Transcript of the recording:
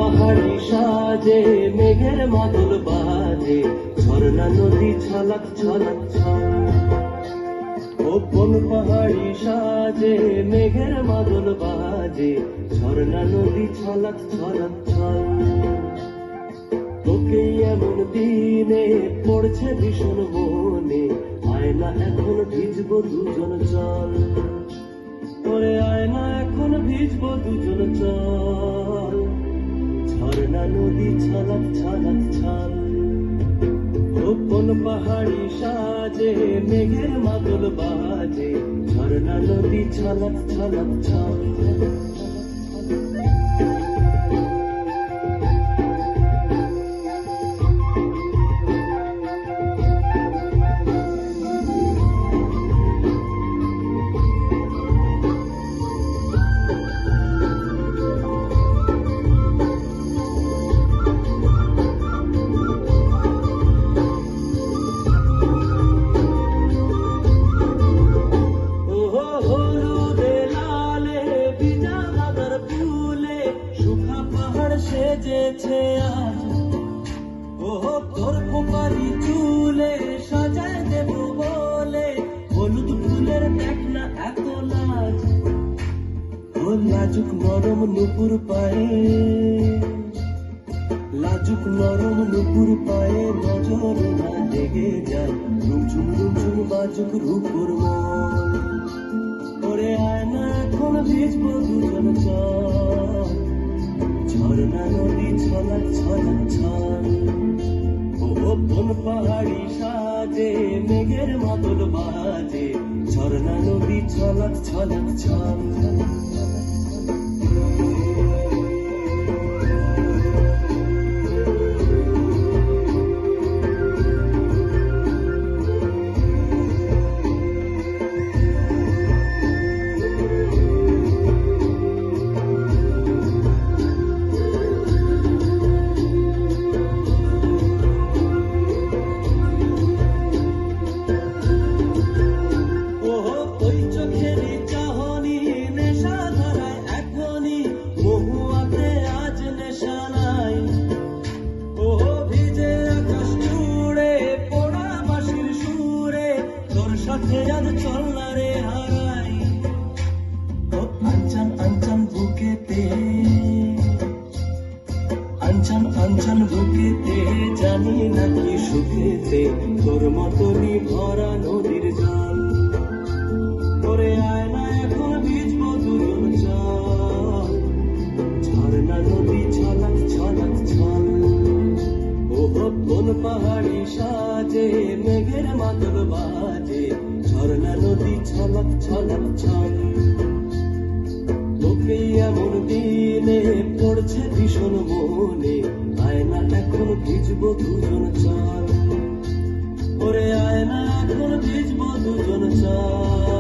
পাহাড়ি সাজে মেঘের মাদল বাজে ঝর্ণা নদী ছলক ছলক ছল। ও কোন পাহাড়ি সাজে মেঘের মাদল বাজে ঝর্ণা নদী ছলক ছলক ছল। তোকে এমন দিনে পড়ছে ভীষণ মনে আয়না এখন ভিজবো দুজন চল। ওরে আয়না এখন ভিজবো দুজন চল। ঝর্ণা নদী ছলক ছলক ছল। ও কোন পাহাড়ি সাজে মেঘের মাদল বাজে ঝর্ণা নদী ছলক ছলক ছল। সেজেছে আজ ও তোর খোপারি চুলে সাজায় দেব বলে হলুদ ফুলের দেখ না এত লাজ। ও লাজুক নরম নুপুর পায়ে লাজুক নরম নুপুর পায়ে নজর না লেগে যায় রুমঝুম রুমঝুম বাজুক রূপুর মন। ওরে আয়না এখন ভিজবো দুজন চল। ঝর্ণা নদী ছলক ছলক ছল। ও কোন পাহাড়ি সাজে মেঘের মাদল বাজে ঝর্ণা নদী ছলক ছলক ছল। চল না রে হারাই ও আঞ্চন আঞ্চন বুকেতে আঞ্চন আঞ্চন বুকেতে জানি নাকি সুখেতে তোর মতনই ভরা নদীর জল। ওরে আয়না এখন ভিজবো দুজন চল। ঝর্ণা নদী ছলক ছলক ছল। ও কোন পাহাড়ি সাজে মেঘের মাদল বাজে ঝর্ণা নদী ছলক ছলক ছল। তোকে এমন দিনে পড়ছে ভীষণ মনে আয়না এখন ভিজবো দুজন চল। ওরে আয়না এখন ভিজবো দুজন চল।